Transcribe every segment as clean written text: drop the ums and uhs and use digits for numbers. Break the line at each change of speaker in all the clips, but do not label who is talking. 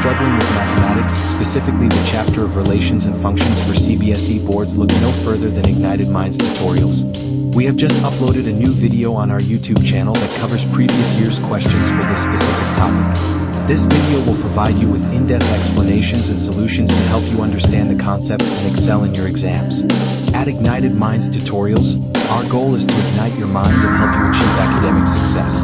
struggling with mathematics, specifically the chapter of relations and functions for CBSE boards, look no further than Ignited Minds tutorials. We have just uploaded a new video on our YouTube channel that covers previous year's questions for this specific topic. This video will provide you with in-depth explanations and solutions to help you understand the concepts and excel in your exams. At Ignited Minds Tutorials, our goal is to ignite your mind and help you achieve academic success.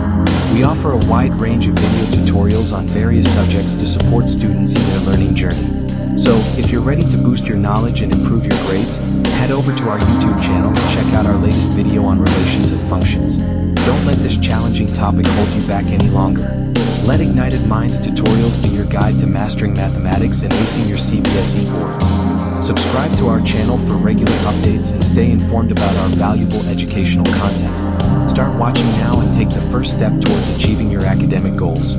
We offer a wide range of video tutorials on various subjects to support students in their learning journey. So, if you're ready to boost your knowledge and improve your grades, head over to our YouTube channel and check out our latest video on relations and functions. Don't let this challenging topic hold you back any longer. Let Ignited Minds Tutorials be your guide to mastering mathematics and acing your CBSE boards. Subscribe to our channel for regular updates and stay informed about our valuable educational content. Start watching now and take the first step towards achieving your academic goals.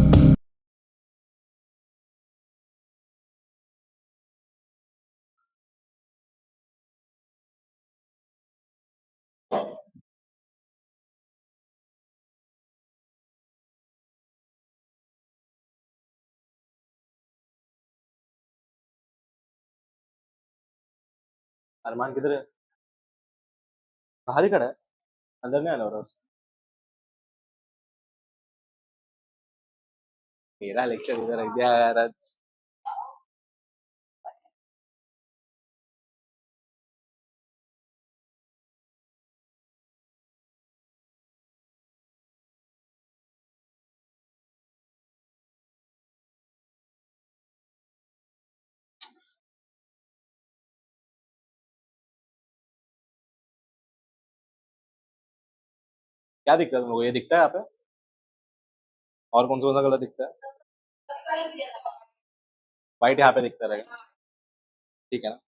अरमान किधर है? बाहर ही खड़ा है, अंदर नहीं आना हो रहा उसको। मेरा लेक्चर इधर रख दिया यार आज। क्या दिखता है तुम लोगों को? ये दिखता है यहाँ पे? और कौन सा कलर दिखता है? व्हाइट यहाँ पे दिखता रहेगा, ठीक है ना?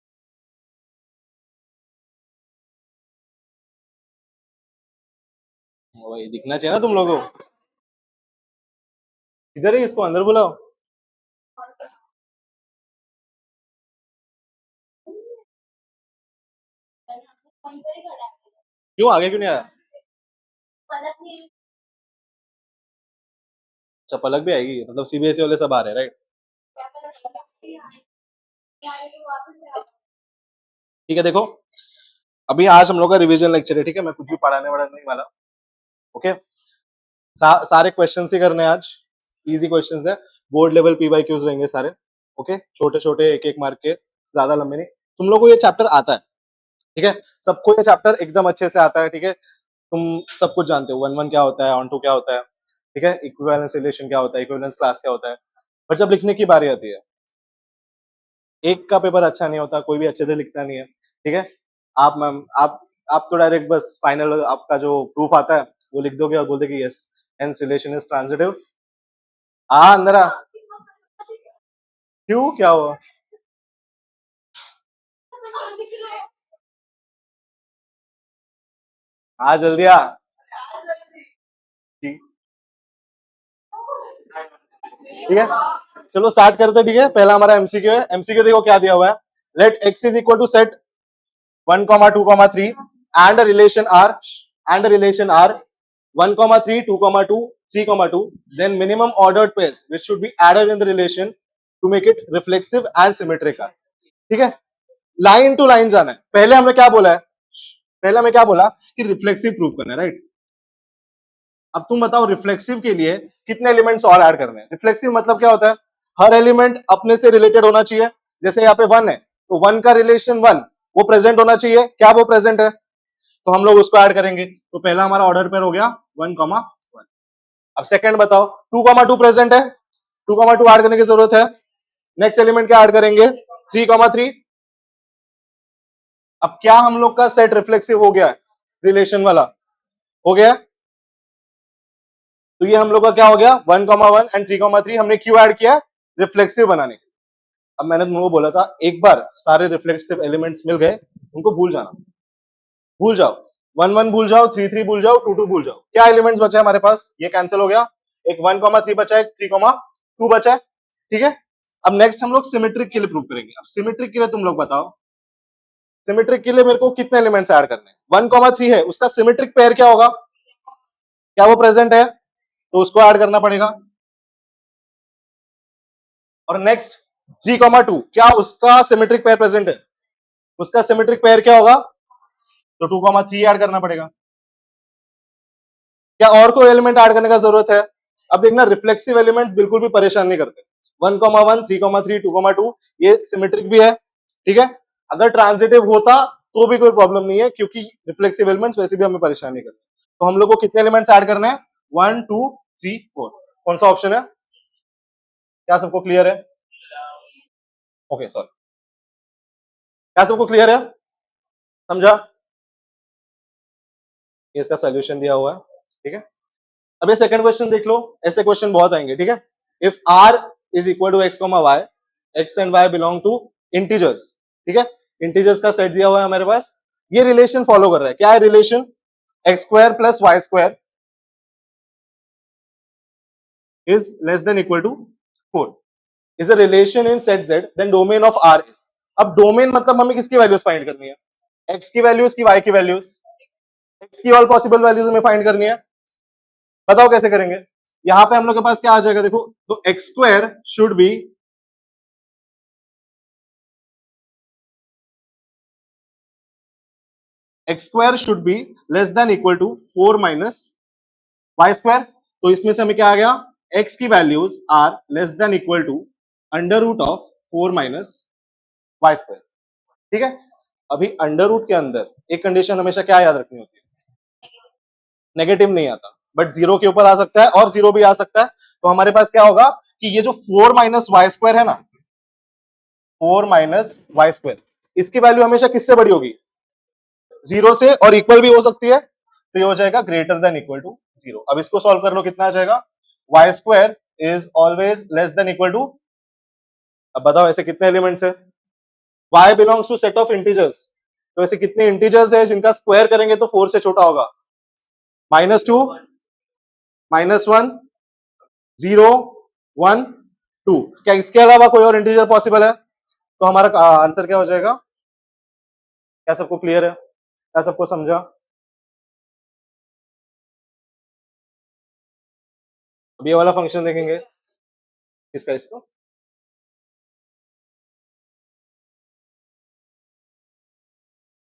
वही दिखना चाहिए ना तुम लोगों को। इधर ही इसको अंदर बुलाओ। क्यों आगे क्यों नहीं आया? अच्छा, पलक भी आएगी, मतलब सीबीएसई वाले सब आ रहे हैं, राइट? ठीक है, देखो अभी आज हम लोग का रिवीजन लेक्चर है, ठीक है? मैं कुछ भी पढ़ाने वाला नहीं वाला, ओके? सारे क्वेश्चन ही करने हैं आज, इजी क्वेश्चन है, board level P Y Qs रहेंगे सारे, ओके? छोटे छोटे एक एक मार्क के, ज्यादा लंबे नहीं। तुम लोग को ये चैप्टर आता है, ठीक है? सबको ये चैप्टर एकदम अच्छे से आता है, ठीक है? तुम सब कुछ जानते हो, वन वन क्या होता है, ऑन टू क्या होता है, ठीक है? इक्विवेलेंस रिलेशन क्या होता है, इक्विवेलेंस क्लास क्या होता है। पर जब लिखने की बारी आती है, एक का पेपर अच्छा नहीं होता, कोई भी अच्छे से लिखता नहीं है, ठीक है? आप मैम आप तो डायरेक्ट बस फाइनल आपका जो प्रूफ आता है वो लिख दोगे और बोल दोगे yes hence relation is transitive. अंदर आ। क्यों, क्या हुआ? आ जल्दी आ। ठीक ठीक है, चलो स्टार्ट करते हैं, ठीक है? पहला हमारा एमसीक्यू है। एमसीक्यू देखो क्या दिया हुआ है, let x is equal to set 1, 2, 3 and a relation r 1, 3, 2, 2, 3, 2, then minimum ordered pairs which should be added in the relation to make it reflexive and symmetrical, ठीक है? लाइन टू लाइन जाना है। पहले हमने क्या बोला है? पहले हमें क्या बोला कि रिफ्लेक्सिव प्रूफ करना है, राइट? अब तुम बताओ रिफ्लेक्सिव के लिए कितने एलिमेंट्स और ऐड करने हैं? रिफ्लेक्सिव मतलब क्या होता है? हर एलिमेंट अपने से रिलेटेड होना चाहिए। जैसे यहाँ पे 1 है तो 1 का रिलेशन 1 वो प्रेजेंट होना चाहिए। क्या वो प्रेजेंट है? तो हम लोग उसको ऐड करेंगे। तो पहला हमारा ऑर्डर पेयर हो गया 1, 1। अब सेकंड बताओ, 2, 2 प्रेजेंट है, 2, 2 ऐड करने की जरूरत है। नेक्स्ट एलिमेंट क्या ऐड करेंगे? 3, 3। अब क्या हम लोग का सेट रिफ्लेक्सिव हो गया है? रिलेशन वाला हो गया। तो ये हम लोग का क्या हो गया? 1, 1 एंड 3, 3 हमने क्यों ऐड किया? रिफ्लेक्सिव बनाने के लिए। अब मैंने तुमको बोला था एक बार सारे रिफ्लेक्सिव एलिमेंट्स मिल गए उनको भूल जाना, भूल जाओ। 1, 1 भूल जाओ, 3, 3 भूल जाओ, 2, 2 भूल जाओ। क्या एलिमेंट्स बचा है हमारे पास? ये कैंसिल हो गया। एक 1, 3 बचा है, 3, 2 बचा है, ठीक है? अब नेक्स्ट हम लोग सिमेट्रिक के लिए प्रूव करेंगे। अब सिमेट्रिक के लिए तुम लोग बताओ, सिमेट्रिक के लिए मेरे को कितने एलिमेंट्स ऐड करने हैं? 1, 3 है, उसका सिमेट्रिक पेयर क्या होगा? क्या वो प्रेजेंट है? तो उसको ऐड करना पड़ेगा। और नेक्स्ट 3,2 क्या उसका सिमेट्रिक पेयर प्रेजेंट है? उसका सिमेट्रिक पेयर क्या होगा? तो 2,3 ऐड करना पड़ेगा। क्या और कोई एलिमेंट ऐड करने का जरूरत है? अब देखना रिफ्लेक्सिव एलिमेंट्स बिल्कुल भी परेशान नहीं करते। 1,1 3,3 2,2 ये सिमेट्रिक भी है, ठीक है। अगर ट्रांजिटिव होता तो भी कोई प्रॉब्लम नहीं है, क्योंकि रिफ्लेक्सिव एलिमेंट्स वैसे भी हमें परेशान नहीं करते। तो हम लोग को कितने एलिमेंट्स ऐड करने हैं? 1 2 3 4। कौन सा ऑप्शन है? क्या सबको क्लियर है? ओके सॉरी, क्या सबको क्लियर है? समझा? ये इसका सोल्यूशन दिया हुआ है, ठीक है। अब ये सेकंड क्वेश्चन देख लो, ऐसे क्वेश्चन बहुत आएंगे, ठीक है। If R is equal to x comma y, x and y belong to integers, ठीक है। इंटीजर्स का सेट दिया हुआ है हमारे पास, ये रिलेशन फॉलो कर रहा है। क्या है relation? X square plus y square is less than equal to 4 is a relation in set Z, then domain of R is. अब डोमेन मतलब हमें किसकी वैल्यूज फाइंड करनी है? एक्स की वैल्यूज की वाई की वैल्यूज? एक्स की ऑल पॉसिबल वैल्यूज हमें फाइंड करनी है। बताओ कैसे करेंगे? यहां पे हम लोग के पास क्या आ जाएगा, देखो, तो x square should be x square should be less than equal to 4 minus y square. तो इसमें से हमें क्या आ गया? एक्स की values are less than equal to under root of 4 minus y square, ठीक है। अभी अंडर रूट के अंदर एक कंडीशन हमेशा क्या याद रखनी होती है? नेगेटिव नहीं आता, बट जीरो के ऊपर आ सकता है और जीरो भी आ सकता है। तो हमारे पास क्या होगा कि ये जो 4 माइनस वाई स्क्वायर है ना, 4 माइनस वाई स्क्वायर, इसकी वैल्यू हमेशा किससे बड़ी होगी? जीरो से, और इक्वल भी हो सकती है, तो ये हो जाएगा greater than equal to zero. अब इसको सॉल्व कर लो, कितना आ जाएगा? Y square is always less than equal to, अब बताओ ऐसे कितने एलिमेंट्स है? y belongs to set of integers, तो ऐसे कितने इंटीजर्स है जिनका स्क्वायर करेंगे तो 4 से छोटा होगा? -2, -1, 0, 1, 2। क्या इसके अलावा कोई और इंटीजर पॉसिबल है? तो हमारा आंसर क्या हो जाएगा? क्या सबको क्लियर है? क्या सबको समझा? अब ये वाला फंक्शन देखेंगे, इसका इसको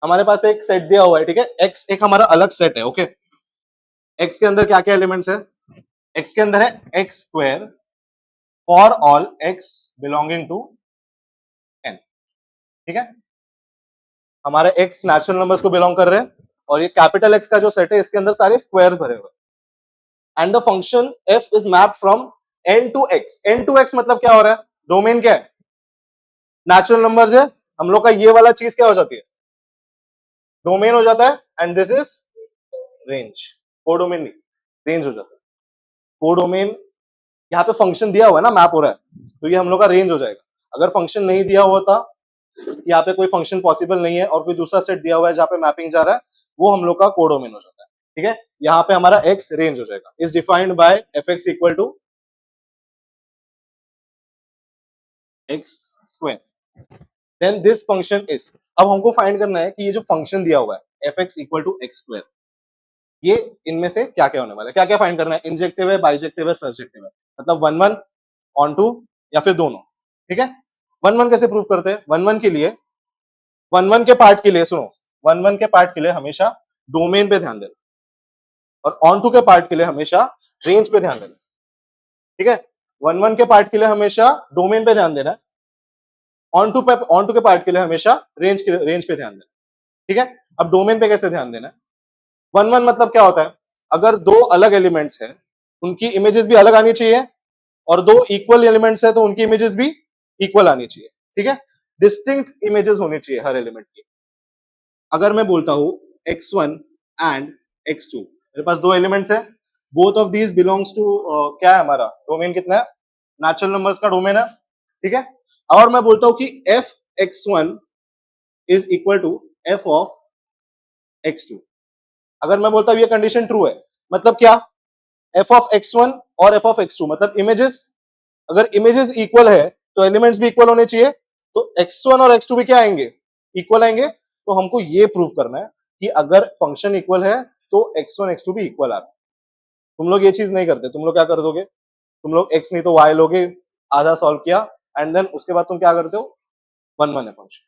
हमारे पास एक सेट दिया हुआ है, ठीक है। एक्स एक हमारा अलग सेट है, ओके। एक्स के अंदर क्या क्या एलिमेंट्स है? एक्स के अंदर है x square for all x belonging to N, ठीक है। हमारे एक्स नेचुरल नंबर्स को बिलोंग कर रहे हैं, और ये कैपिटल एक्स का जो सेट है इसके अंदर सारे स्क्वायर भरे हुए हैं। And the function f is map from N to X. N to X मतलब क्या हो रहा है? डोमेन क्या है? नेचुरल नंबर्स है। हम लोग का ये वाला चीज क्या हो जाती है? डोमेन हो जाता है, and this is range. Codomain नहीं, रेंज हो जाता है। कोडोमेन, यहाँ पे फंक्शन दिया हुआ है ना, मैप हो रहा है, तो ये हम लोग का रेंज हो जाएगा। अगर फंक्शन नहीं दिया हुआ था, यहाँ पे कोई फंक्शन पॉसिबल नहीं है और कोई दूसरा सेट दिया हुआ है जहां पे मैपिंग जा रहा है, वो हम लोग का कोडोमेन हो जाता है, ठीक है। यहाँ पे हमारा एक्स रेंज हो जाएगा, is defined by f x equal to x square, then this function is. अब हमको फाइंड करना है कि ये जो फंक्शन दिया हुआ है f x equal to x square, ये इनमें से क्या क्या होने वाला है? क्या क्या फाइंड करना है? इंजेक्टिव है, बाइजेक्टिव है, सरजेक्टिव है, मतलब वन वन, ऑन टू, या फिर दोनों, ठीक है। वन वन कैसे प्रूव करते हैं? वन वन के लिए, वन वन के पार्ट के लिए सुनो, वन वन के पार्ट के लिए हमेशा डोमेन पे ध्यान देना, और ऑन टू के पार्ट के लिए हमेशा रेंज पे ध्यान देना, ठीक है। वन वन के पार्ट के लिए हमेशा डोमेन पे ध्यान देना, ऑन टू के पार्ट के लिए हमेशा रेंज पे ध्यान देना, ठीक है। अब डोमेन पे कैसे ध्यान देना है? वन वन मतलब क्या होता है? अगर दो अलग एलिमेंट्स हैं, उनकी इमेजेस भी अलग आनी चाहिए, और दो इक्वल एलिमेंट्स है तो उनकी इमेजेस भी इक्वल आनी चाहिए, ठीक है। डिस्टिंक्ट इमेजेस होनी चाहिए हर एलिमेंट की। अगर मैं बोलता हूं x1 एंड x2, मेरे पास दो एलिमेंट्स है, both of these belongs to, क्या है हमारा डोमेन? कितना है? नेचुरल नंबर्स का डोमेन है, ठीक है। और मैं बोलता हूं कि f x1 is equal to f of x2। अगर मैं बोलता हूं ये कंडीशन ट्रू है, मतलब क्या? f ऑफ x1 और f ऑफ x2 मतलब इमेजेस, अगर इमेजेस इक्वल है तो एलिमेंट्स भी इक्वल होने चाहिए, तो x1 और x2 भी क्या आएंगे? इक्वल आएंगे। तो हमको ये प्रूव करना है कि अगर फंक्शन इक्वल है तो x1 x2 भी इक्वल आ रहा है। तुम लोग ये चीज नहीं करते, तुम लोग क्या कर दोगे? तुम लोग x नहीं तो y लोगे, आधा सॉल्व किया, एंड देन उसके बाद तुम क्या करते हो, 1 1 है फंक्शन,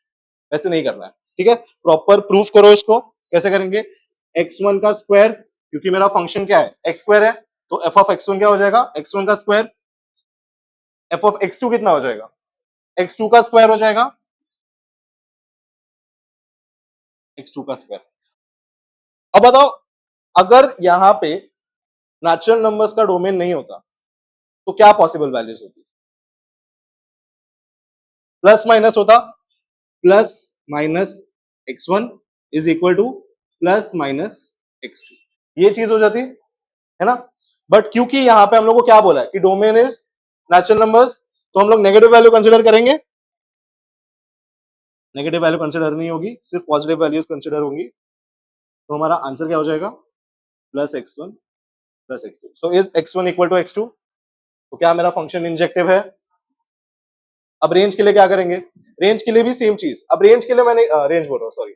वैसे नहीं करना है, ठीक है। प्रॉपर प्रूफ करो इसको, कैसे करेंगे, x1 का स्क्वायर, क्योंकि मेरा फंक्शन क्या है, x स्क्वायर है, तो f ऑफ x1 क्या हो जाएगा, x1 का स्क्वायर, f ऑफ x2 कितना हो जाएगा, x2 का स्क्वायर हो जाएगा, x2 का स्क्वायर। अब बताओ, अगर यहां पे नेचुरल नंबर्स का डोमेन नहीं होता तो क्या पॉसिबल वैल्यूज होती, प्लस माइनस होता, plus minus x1 is equal two plus minus x2, ये चीज हो जाती है ना। बट क्योंकि यहां पे हम लोग को क्या बोला है कि डोमेन इज नेचुरल नंबर्स, तो हम लोग नेगेटिव वैल्यू कंसिडर करेंगे, नेगेटिव वैल्यू कंसिडर नहीं होगी, सिर्फ पॉजिटिव वैल्यूज कंसिडर होंगी, तो हमारा आंसर क्या हो जाएगा, plus x1 plus x2। So is x1 equal to x2, तो क्या मेरा फंक्शन इंजेक्टिव है। अब रेंज के लिए क्या करेंगे, रेंज के लिए भी सेम चीज, अब रेंज के लिए मैंने रेंज बोल रहा हूँ सॉरी,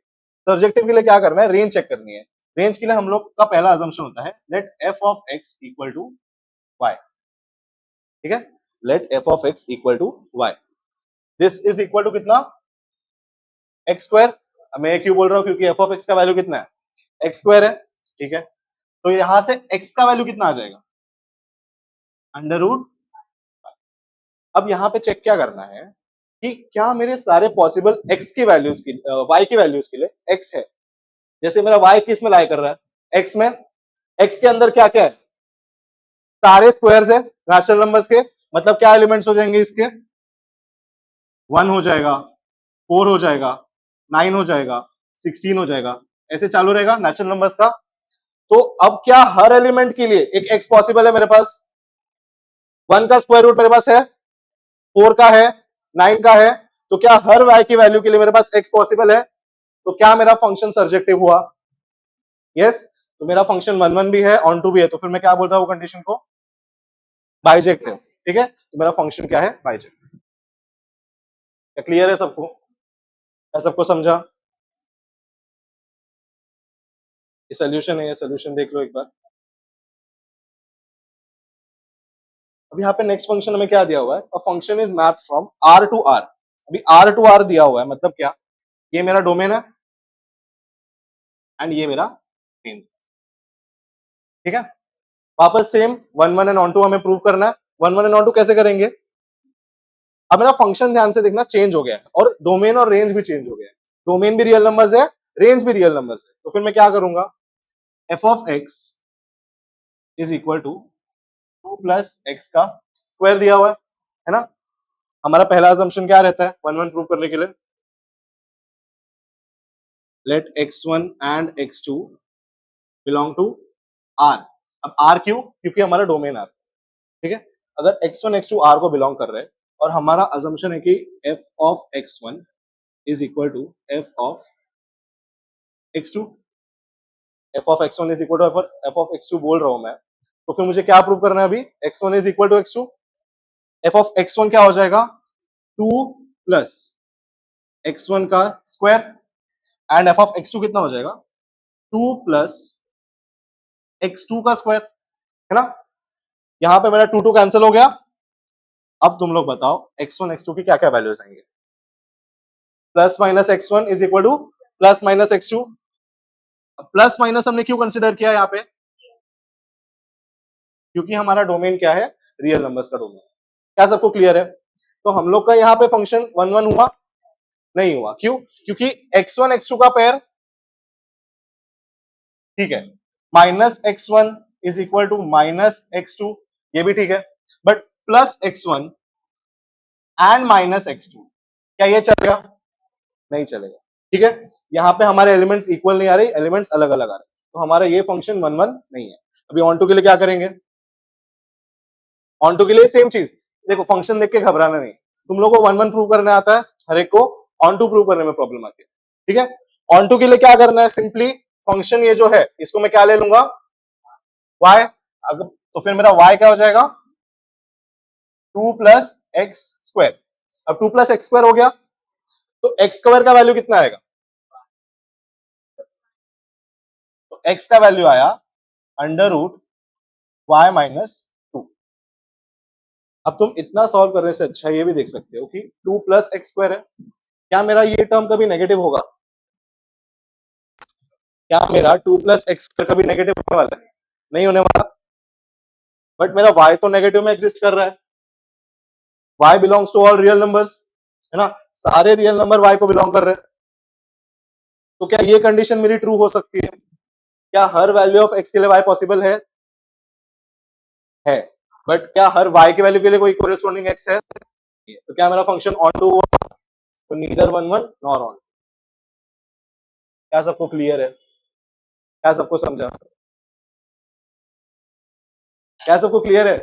सर्जेक्टिव के लिए क्या करना है, रेंज चेक करनी है। रेंज के लिए हम लोग का पहला अजम्पशन होता है, let f of x equal to y, ठीक है, let f of x equal to y, this is equal to कितना, एक्स स्क्वायर। मैं क्यों बोल रहा हूं, क्योंकि f ऑफ x का वैल्यू कितना है, एक्स स्क्वायर है, ठीक है। तो यहां से x का वैल्यू कितना आ जाएगा, अंडर रूट। अब यहां पे चेक क्या करना है कि क्या मेरे सारे पॉसिबल x की वैल्यूज की y की वैल्यूज के लिए x है, जैसे मेरा y किस में लाई कर रहा है, x में, x के अंदर क्या क्या है, सारे स्क्वायर्स है नेचुरल नंबर्स के, मतलब क्या एलिमेंट्स हो जाएंगे इसके, 1 हो जाएगा, 4 हो जाएगा, 9 हो जाएगा, 16 हो जाएगा, ऐसे चालू रहेगा नेचुरल नंबर्स का। तो अब क्या हर एलिमेंट के लिए एक x पॉसिबल है मेरे पास, 1 का स्क्वायर रूट मेरे पास है, 4 का है, 9 का है, तो क्या हर y की वैल्यू के लिए मेरे पास x पॉसिबल है, तो क्या मेरा फंक्शन सर्जेक्टिव हुआ, यस। तो मेरा फंक्शन 1 1 भी है, ऑन टू भी है, तो फिर मैं क्या बोलता हूँ कंडीशन को, बाइजेक्टिव, ठीक है। तो मेरा फंक्शन क्या है, बाइजेक्टिव। क्या क्लियर है सबको, क्या सबको समझा, ये सोल्यूशन है, ये सोल्यूशन देख लो एक बार। अब यहाँ पे नेक्स्ट फंक्शन हमें क्या दिया हुआ है, a function is map from R to R. अभी आर टू आर दिया हुआ है, मतलब क्या, ये मेरा डोमेन है एंड ये मेरा रेंज, ठीक है। वापस सेम 1 1 एंड ऑन टू हमें प्रूव करना है, 1 1 एंड ऑन टू कैसे करेंगे, अब मेरा फंक्शन ध्यान से देखना चेंज हो गया है, और डोमेन और रेंज भी चेंज हो गया है, डोमेन भी रियल नंबर्स है, रेंज भी रियल नंबर्स है, तो फिर मैं क्या करूंगा, f of x is equal to 2 plus x का स्क्वायर दिया हुआ है ना। हमारा पहला assumption क्या रहता है, 1 1 प्रूव करने के लिए, let x1 and x2 belong to r। अब r क्यों, क्योंकि हमारा डोमेन r, ठीक है। अगर x1 x2 r को बिलोंग कर रहे हैं, और हमारा assumption है कि f of x1 is equal to f of x2, f of x1 is equal to f of x2 बोल रहा हूं मैं, तो फिर मुझे क्या प्रूव करना है अभी, x1 is equal to x2, f of x1 क्या हो जाएगा, 2 प्लस x1 का square, and f of x2 कितना हो जाएगा, 2 प्लस x2 का स्क्वायर, है ना। यहां पे मेरा 2 2 कैंसिल हो गया। अब तुम लोग बताओ x1 x2 की क्या क्या वैल्यूज आएंगे, plus minus x1 is equal two plus minus x2। Plus minus हमने क्यों कंसिडर किया यहाँ पे, क्योंकि हमारा डोमेन क्या है, रियल नंबर्स का डोमेन। क्या सबको क्लियर है, तो हम लोग का यहाँ पे फंक्शन 1 1 हुआ, नहीं हुआ, क्यों, क्योंकि x1 x2 का पेयर, ठीक है, minus x1 is equal to minus x2, ये भी ठीक है, but plus x1 and minus x2, क्या ये चलेगा, नहीं चलेगा, ठीक है। यहाँ पे हमारे एलिमेंट्स इक्वल नहीं आ रहे, एलिमेंट्स अलग अलग आ रहे, तो हमारा ये फंक्शन 1 1 नहीं है। अभी ऑन टू के लिए क्या करेंगे, ऑन टू के लिए सेम चीज, देखो फंक्शन देख के घबराना नहीं, तुम लोगों को 1 1 प्रूव करने आता है हर एक को, ऑन टू प्रूव करने में प्रॉब्लम आती है, ठीक है। ऑन टू के लिए क्या करना है, सिंपली फंक्शन ये जो है इसको मैं क्या ले लूंगा, y, अगर तो फिर मेरा y क्या हो जाएगा, 2 प्लस एक्स स्क्वायर। अब 2 प्लस एक्स स्क्वायर हो गया, तो एक्स स्क्वायर का वैल्यू कितना आएगा, तो एक्स का वैल्यू आया अंडर रूट y माइनस 2, अब तुम इतना सॉल्व करने से अच्छा ये भी देख सकते हो कि 2 प्लस एक्स स्क्वायर है, क्या मेरा ये टर्म कभी नेगेटिव होगा? क्या मेरा 2 प्लस एक्स स्क्वायर कभी नेगेटिव होने वाला है? नहीं होने वाला। बट मेरा y तो नेगेटिव में एग्जिस्ट कर रहा है, y belongs to all real numbers, है ना, सारे रियल नंबर y को बिलोंग कर रहे हैं। तो क्या ये कंडीशन मेरी ट्रू हो सकती है? क्या हर वैल्यू ऑफ x के लिए y पॉसिबल है? बट क्या हर y की वैल्यू के लिए कोई कोरिस्पोंडिंग x है? तो क्या मेरा फंक्शन ऑन टू हुआ? तो neither one one nor on. क्या सबको क्लियर है? क्या सबको समझा? क्या सबको क्लियर है?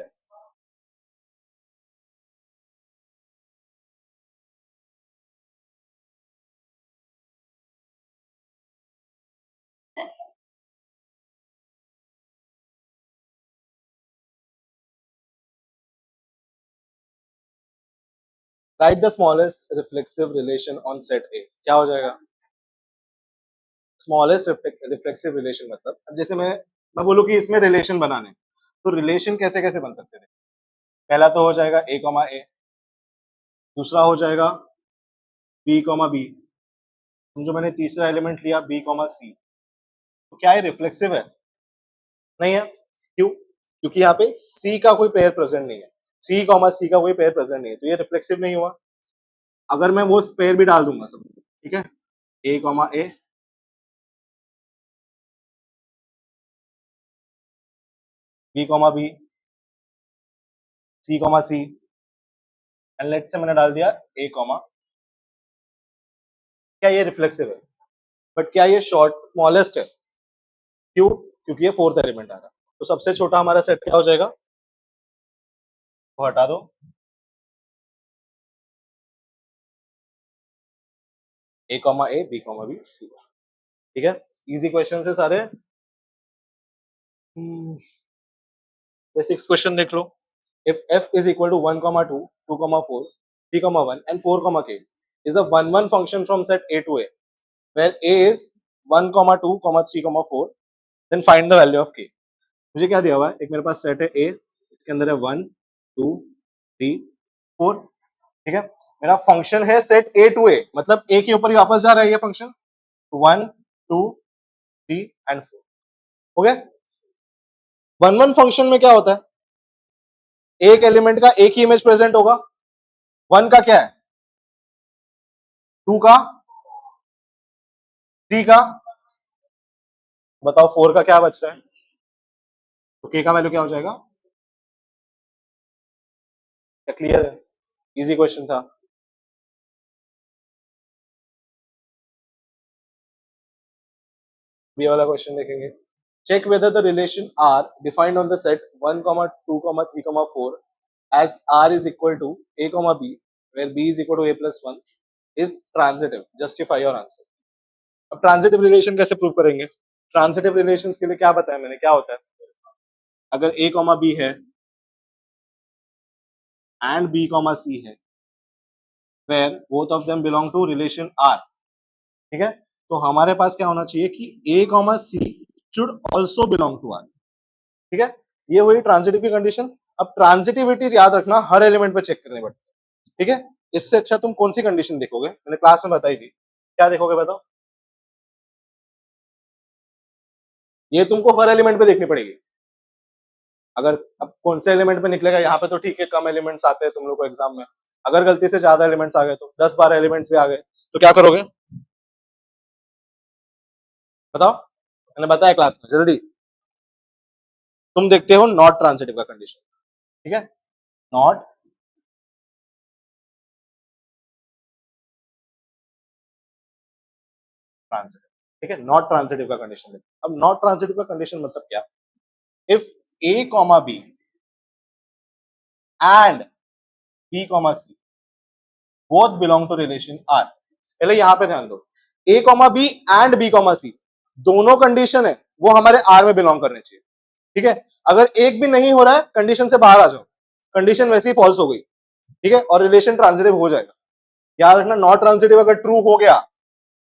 Right the smallest reflexive relation on set ए। क्या हो जाएगा? स्मॉलेस्ट रिफ्लेक्सिव रिलेशन मतलब, अब जैसे मैं बोलूं कि इसमें रिलेशन बनाने, तो रिलेशन कैसे कैसे बन सकते हैं? पहला तो हो जाएगा a कॉमा ए, दूसरा हो जाएगा b कॉमा बी, जो मैंने तीसरा एलिमेंट लिया b कॉमा सी। तो क्या ये रिफ्लेक्सिव है? नहीं है। क्यों? क्योंकि यहाँ पे c का कोई पेयर प्रेजेंट नहीं है, c कॉमा सी का कोई पेयर प्रेजेंट नहीं है, तो ये रिफ्लेक्सिव नहीं हुआ। अगर मैं वो पेयर भी डाल दूंगा सब, ठीक है, a comma a, b comma B, c comma c, and let say मैंने डाल दिया a कॉमा, क्या ये रिफ्लेक्सिव है? बट क्या ये शॉर्ट स्मॉलेस्ट है? क्यों? क्योंकि ये फोर्थ एलिमेंट आ रहा है। तो सबसे छोटा हमारा सेट क्या हो जाएगा? वो हटा दो, a comma A, B comma B, C. ठीक है, इजी क्वेश्चन है सारे। बेसिक्स क्वेश्चन देख लो। If f is equal to 1 comma 2 2 comma 4 3 comma 1 and 4 comma k is a 1 1 function from set a to a where a is 1 comma 2 comma 3 comma 4, then find the value of k। मुझे क्या दिया हुआ है? एक मेरे पास set है a, इसके अंदर है 1 2 3 4, ठीक है, मेरा फंक्शन है सेट a टू a, मतलब a के ऊपर ही वापस जा रहा है ये फंक्शन, 1 2 3 एंड 4। हो गया? वन वन फंक्शन में क्या होता है? एक एलिमेंट का एक ही इमेज प्रेजेंट होगा। वन का क्या है? टू का, थ्री का, बताओ फोर का क्या बच रहा है? तो के का वैल्यू क्या हो जाएगा? क्या क्लियर है? इजी क्वेश्चन था। ये वाला क्वेश्चन देखेंगे। Check whether the relation R defined on the set 1 2 3 4 as r is equal to a b where b is equal to a plus 1 is transitive, justify your answer। अब transitive relation कैसे prove करेंगे? Transitive relations के लिए क्या बताया मैंने, क्या होता है? अगर a b है एंड b c है where both of them belong to relation r, ठीक है, तो हमारे पास क्या होना चाहिए कि a c should also belong to r। ठीक है, ये हुई ट्रांजिटिव की कंडीशन। अब ट्रांजिटिविटी याद रखना, हर एलिमेंट पे चेक करने पड़ती है, ठीक है। इससे अच्छा तुम कौन सी कंडीशन देखोगे? मैंने क्लास में बताई थी, क्या देखोगे बताओ? ये तुमको हर एलिमेंट पे देखनी पड़ेगी। अगर अब कौन से एलिमेंट पे निकलेगा यहाँ पे तो ठीक है, कम एलिमेंट्स आते हैं तुम लोग को एग्जाम में। अगर गलती से ज्यादा एलिमेंट्स आ गए, तो 10 12 एलिमेंट्स भी आ गए, तो क्या करोगे बताओ? मैंने बताया क्लास में, जल्दी। तुम देखते हो नॉट ट्रांजिटिव का कंडीशन, ठीक है, नॉट ट्रांजिटिव, ठीक है, नॉट ट्रांजिटिव का कंडीशन। अब नॉट ट्रांजिटिव का कंडीशन मतलब क्या? If a comma b and b comma c both belong to relation r। पहले यहां पे ध्यान दो, a comma b and b comma c दोनों कंडीशन है वो हमारे r में बिलोंग करने चाहिए, ठीक है। अगर एक भी नहीं हो रहा है, कंडीशन से बाहर आ जाओ, कंडीशन वैसे ही फॉल्स हो गई, ठीक है, और रिलेशन ट्रांजिटिव हो जाएगा। याद रखना, नॉट ट्रांजिटिव अगर ट्रू हो गया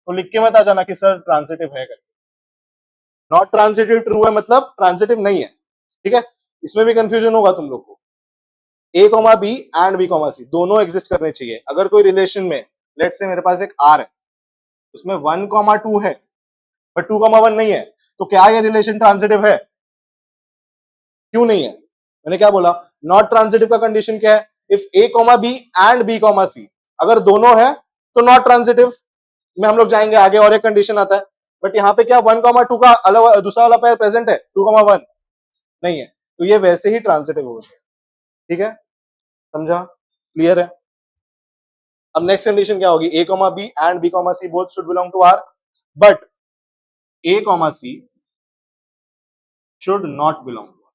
तो लिख के मत आ जाना कि सर ट्रांजिटिव है। नॉट ट्रांजिटिव ट्रू है मतलब ट्रांजिटिव नहीं है, ठीक है, इसमें भी कंफ्यूजन होगा तुम लोग को। A comma B and B comma C दोनों एग्जिस्ट करने चाहिए। अगर कोई रिलेशन में लेट्स से मेरे पास एक आर है, उसमें 1,2 है बट 2,1 नहीं है, तो क्या ये रिलेशन ट्रांजिटिव है? क्यों नहीं है? मैंने क्या बोला? नॉट ट्रांजिटिव का कंडीशन क्या है? If A comma B and B comma C, अगर दोनों है तो नॉट ट्रांजिटिव में हम लोग जाएंगे आगे, और एक कंडीशन आता है। बट यहाँ पे क्या 1,2 का अलग दूसरा वाला पेयर प्रेजेंट है, 2,1 नहीं है, तो ये वैसे ही ट्रांजिटिव हो गया। ठीक है, समझा? क्लियर है? अब नेक्स्ट कंडीशन क्या होगी? A comma B and B comma C both should belong to R, but A comma C should not belong to.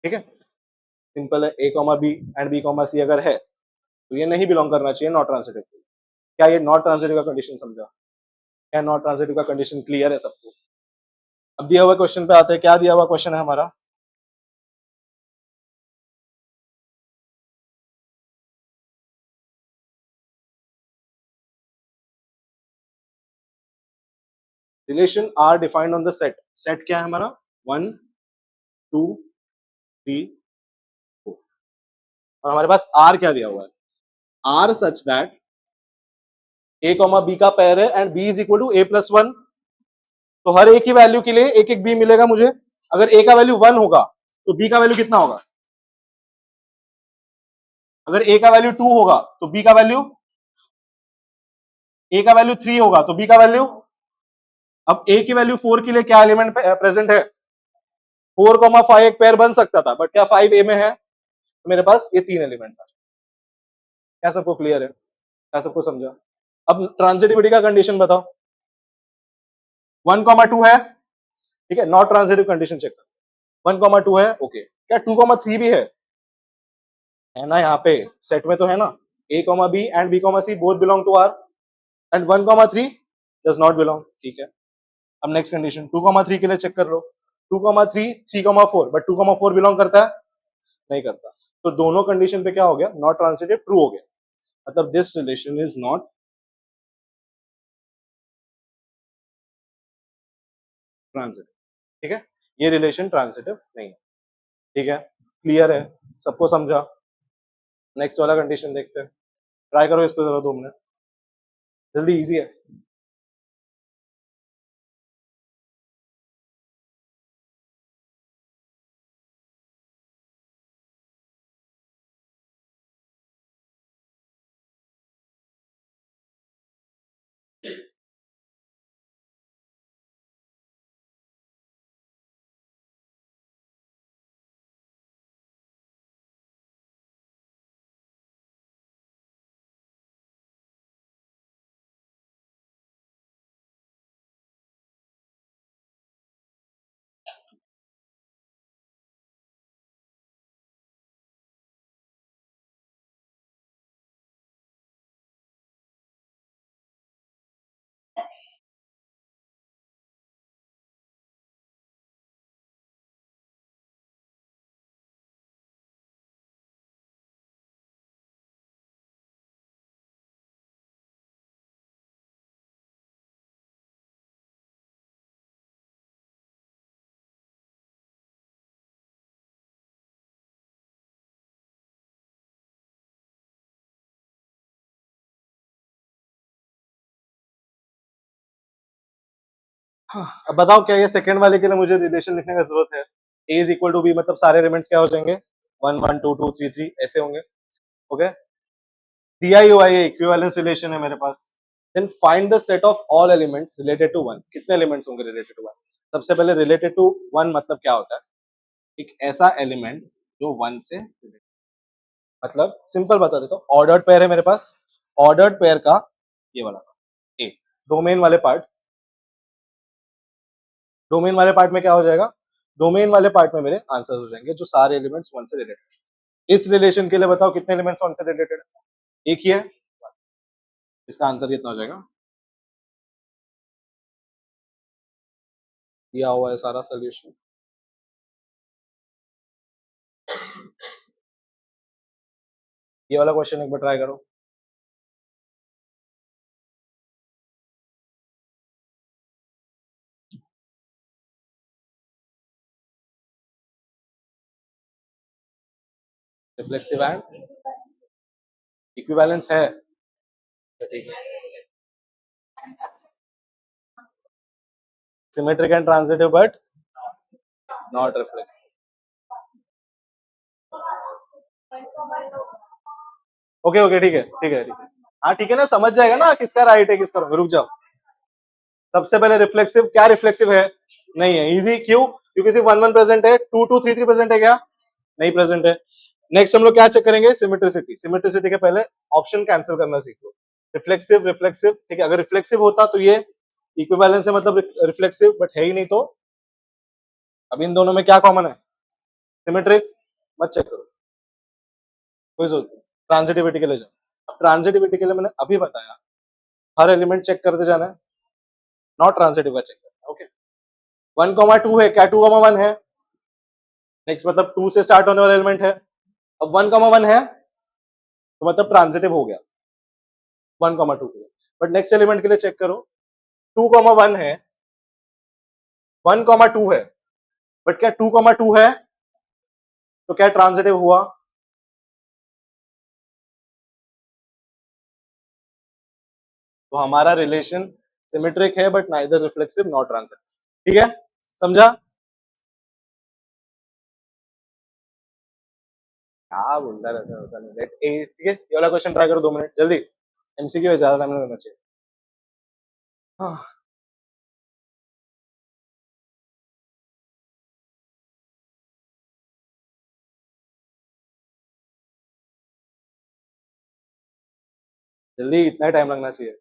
ठीक है, सिंपल है। A comma B and B comma C अगर है तो ये नहीं बिलोंग करना चाहिए नॉट ट्रांजिटिव। क्या ये नॉट ट्रांजिटिव का कंडीशन समझा? क्या नॉट ट्रांजिटिव का कंडीशन क्लियर है सबको? अब दिया हुआ क्वेश्चन पे आते हैं। क्या दिया हुआ क्वेश्चन है हमारा? Relation R defined on the set. Set क्या है हमारा? 1 2 3 4। और हमारे पास आर क्या दिया हुआ है? R such that A comma B का पेयर है and B is equal to A plus 1। तो हर एक ही वैल्यू के लिए एक एक बी मिलेगा मुझे। अगर ए का वैल्यू 1 होगा तो बी का वैल्यू कितना होगा? अगर ए का वैल्यू 2 होगा तो बी का वैल्यू, ए का वैल्यू 3 होगा तो बी का वैल्यू। अब ए की वैल्यू 4 के लिए क्या एलिमेंट प्रेजेंट है? 4,5 एक पेयर बन सकता था, बट क्या 5 ए में है? तो मेरे पास ये 3 एलिमेंट्स आ। क्या सबको क्लियर है? क्या सबको समझा? अब ट्रांजिटिविटी का कंडीशन बताओ। 1,2 है, ठीक है, नॉट ट्रांजिटिव कंडीशन चेक करो। 1,2 है, ओके। क्या 2,3 भी है ना? यहाँ पे सेट में तो है ना, A comma B and B comma C both belong to R and 1,3 does not belong. ठीक है, अब नेक्स्ट कंडीशन 2,3 के लिए चेक कर लो। 2,3 3,4, बट 2,4 बिलोंग करता है? नहीं करता। तो दोनों कंडीशन पे क्या हो गया? नॉट ट्रांजिटिव ट्रू हो गया। मतलब this relation is not transitive. ठीक है, ये रिलेशन ट्रांजिटिव नहीं है। ठीक है, क्लियर है? सबको समझा? नेक्स्ट वाला कंडीशन देखते हैं। ट्राई करो इसको जरा 2 मिनट, जल्दी, इजी है। हाँ, अब बताओ क्या ये सेकंड वाले के लिए मुझे रिलेशन लिखने का जरूरत है? ए इज इक्वल टू बी मतलब सारे एलिमेंट्स क्या हो जाएंगे? 1 1 2 2 3 3 ऐसे होंगे। ओके, दिया ही हुआ ये इक्विवेलेंस रिलेशन है मेरे पास। Then find the set of all elements related to 1। कितने एलिमेंट्स होंगे रिलेटेड टू 1? सबसे पहले रिलेटेड टू 1 मतलब क्या होता है? एक ऐसा एलिमेंट जो 1 से related। मतलब सिंपल बता देता हूँ, ऑर्डर्ड पेयर है मेरे पास। ऑर्डर्ड पेयर का ये वाला ए, डोमेन वाले पार्ट। डोमेन वाले पार्ट में क्या हो जाएगा? डोमेन वाले पार्ट में मेरे आंसर्स हो जाएंगे जो सारे एलिमेंट्स 1 से रिलेटेड। इस रिलेशन के लिए बताओ कितने एलिमेंट्स 1 से रिलेटेड है? एक ही है। इसका आंसर कितना हो जाएगा? दिया हुआ है सारा सोल्यूशन। ये वाला क्वेश्चन एक बार ट्राई करो। रिफ्लेक्सिव एंड इक्विवेलेंस है, तो ठीक है। Symmetric and transitive but not reflexive. Okay okay, ठीक है ठीक है ठीक है। हाँ ठीक है ना, समझ जाएगा ना किसका राइट है किसका wrong। रुक जाओ। सबसे पहले रिफ्लेक्सिव, क्या रिफ्लेक्सिव है? नहीं है। इजी क्यों? क्योंकि सिर्फ 1 1 प्रेजेंट है, 2 2 3 3 प्रेजेंट है क्या? नहीं प्रेजेंट है। नेक्स्ट हम लोग क्या चेक करेंगे? सिमेट्रिसिटी। सिमेट्रिसिटी के पहले ऑप्शन कैंसिल करना सीखो। रिफ्लेक्सिव रिफ्लेक्सिव, ठीक है। अगर रिफ्लेक्सिव होता तो ये इक्विवेलेंस है, मतलब रिफ्लेक्सिव, बट है ही नहीं, तो अब इन दोनों में क्या कॉमन है? सिमेट्रिक। मत चेक करो, कोई जरूरत नहीं। ट्रांजिटिविटी के लिए जाओ। अब ट्रांजिटिविटी के लिए मैंने अभी बताया, हर एलिमेंट चेक करते जाना है, नॉट ट्रांजिटिव का चेक करना है। ओके, 1,2 है, क्या 2,1 है? नेक्स्ट मतलब 2 से स्टार्ट होने वाला एलिमेंट है। अब 1,1 है तो मतलब ट्रांजिटिव हो गया 1,2 के लिए। बट नेक्स्ट एलिमेंट के लिए चेक करो, 2,1 है, 1,2 है, बट क्या 2,2 है तो क्या ट्रांजिटिव हुआ? तो हमारा रिलेशन सिमेट्रिक है, but neither reflexive not transitive. ठीक है, समझा? क्या बोलता रहता है पता नहीं। लेट ए, ठीक है, ये वाला क्वेश्चन ट्राई करो 2 मिनट जल्दी। एमसीक्यू है, ज्यादा टाइम नहीं लगना चाहिए। हाँ, जल्दी, इतना टाइम लगना चाहिए।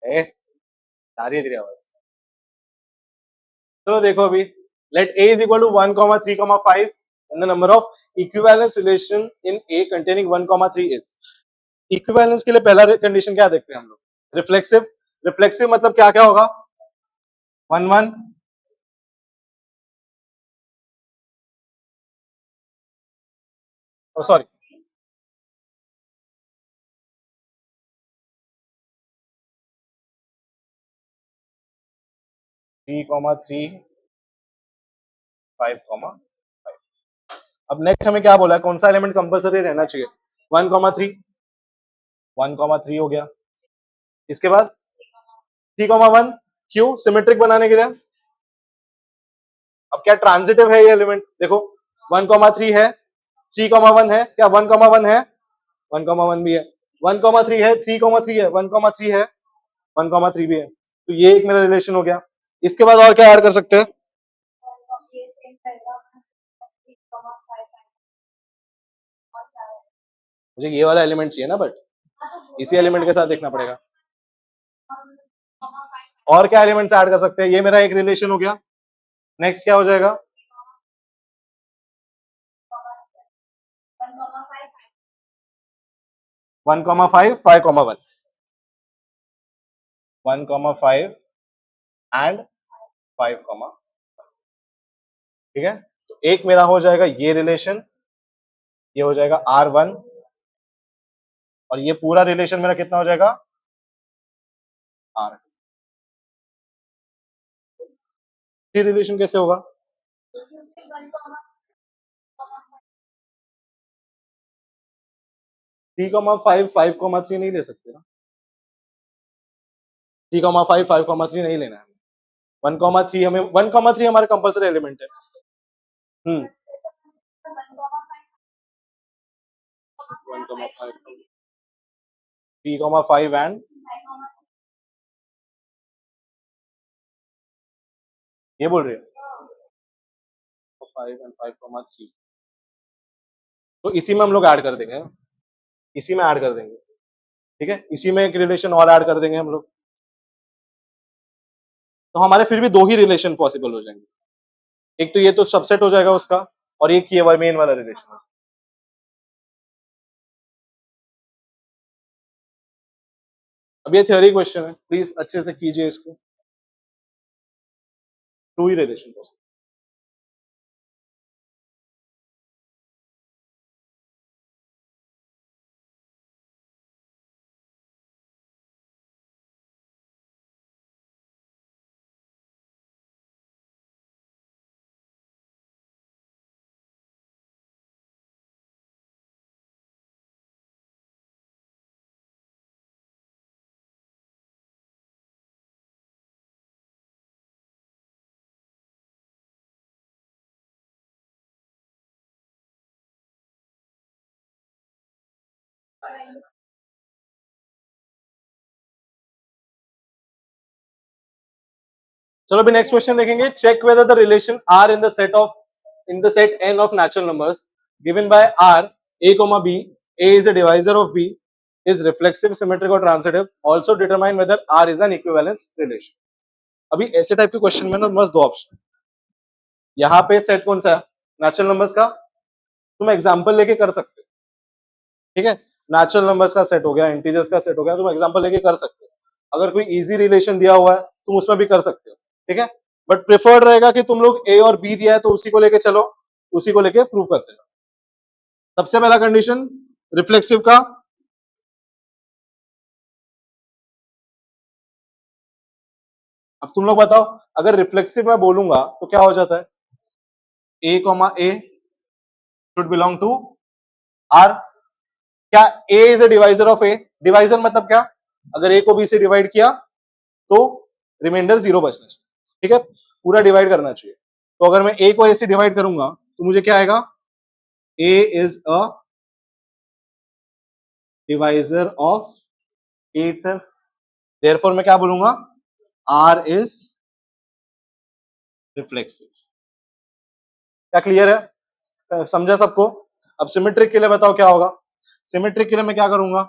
ए, आ रही है तेरी आवाज। चलो देखो अभी, let a is equal to 1,3,5 and the number of equivalence relation in A containing 1,3 is। Equivalence के लिए पहला कंडीशन क्या देखते हैं हम लोग? रिफ्लेक्सिव। रिफ्लेक्सिव मतलब क्या क्या होगा? 1 1, ओ सॉरी, 3,3, 5,5। अब नेक्स्ट हमें क्या बोला है, कौन सा एलिमेंट कंपलसरी रहना चाहिए? 1,3, 1,3 हो गया। इसके बाद 3,1, क्यों? सिमेट्रिक बनाने के लिए। अब क्या ट्रांजिटिव है ये एलिमेंट? देखो 1,3 है, 3,1 है, क्या 1,1 है? 1,1 भी है, 1,3 है, 3,3 है, 1,3 है, 1,3 भी है। तो ये एक मेरा रिलेशन हो गया। इसके बाद और क्या ऐड कर सकते हैं? मुझे ये वाला एलिमेंट चाहिए ना, बट इसी एलिमेंट के साथ देखना पड़ेगा। और क्या एलिमेंट्स ऐड कर सकते हैं? ये मेरा एक रिलेशन हो गया। नेक्स्ट क्या हो जाएगा? 1,5, 5,1, 1,5 एंड 5, ठीक है। तो एक मेरा हो जाएगा ये रिलेशन, ये हो जाएगा R1, और ये पूरा रिलेशन मेरा कितना हो जाएगा? R2। ये रिलेशन कैसे होगा? 3,5, 5,3 नहीं ले सकते ना। 3,5, 5,3 नहीं लेना है। 1,3 हमें, 1,3 हमारे कंपल्सरी एलिमेंट है। 1,5, 3,5 एंड, ये बोल रहे हैं 5 एंड 5,3। तो इसी में हम लोग ऐड कर देंगे, इसी में ऐड कर देंगे, ठीक है। इसी में एक रिलेशन और ऐड कर देंगे हम लोग, तो हमारे फिर भी दो ही रिलेशन पॉसिबल हो जाएंगे। एक तो ये तो सबसेट हो जाएगा उसका, और एक ये मेन वाला रिलेशन हो जाएगा। अब ये थ्योरी क्वेश्चन है, प्लीज अच्छे से कीजिए इसको, टू ही रिलेशन पॉसिबल। चलो अभी नेक्स्ट क्वेश्चन देखेंगे, check whether the relation R in the set of in the set N of natural numbers given by R A comma B, A is a divisor of B, is reflexive, symmetric और transitive, also determine whether R is an equivalence relation. अभी ऐसे type के question में ना मस्त दो option, यहाँ पे सेट कौन सा है, नेचुरल नंबर्स का, तुम एग्जांपल लेके कर सकते हो, ठीक है, नेचुरल नंबर्स का सेट हो गया, इंटीजर्स का सेट हो गया, तुम एग्जांपल लेके कर सकते हो। अगर कोई इजी रिलेशन दिया हुआ है तुम उसमें भी कर सकते हो, ठीक है, बट प्रेफर्ड रहेगा कि तुम लोग ए और बी दिया है तो उसी को लेके चलो, उसी को लेके प्रूव करते हो। सबसे पहला कंडीशन रिफ्लेक्सिव का, अब तुम लोग बताओ, अगर रिफ्लेक्सिव मैं बोलूंगा तो क्या हो जाता है, A comma A should belong to R, क्या A is a divisor of A, divisor मतलब क्या, अगर ए को बी से डिवाइड किया तो रिमाइंडर जीरो बचना चाहिए, ठीक है, पूरा डिवाइड करना चाहिए। तो अगर मैं ए को ए से डिवाइड करूंगा तो मुझे क्या आएगा, A is a divisor of A itself, therefore मैं क्या बोलूंगा, आर इज रिफ्लेक्सिव। क्या क्लियर है, समझा सबको। अब सिमेट्रिक के लिए बताओ क्या होगा, सिमेट्रिक के लिए मैं क्या करूंगा,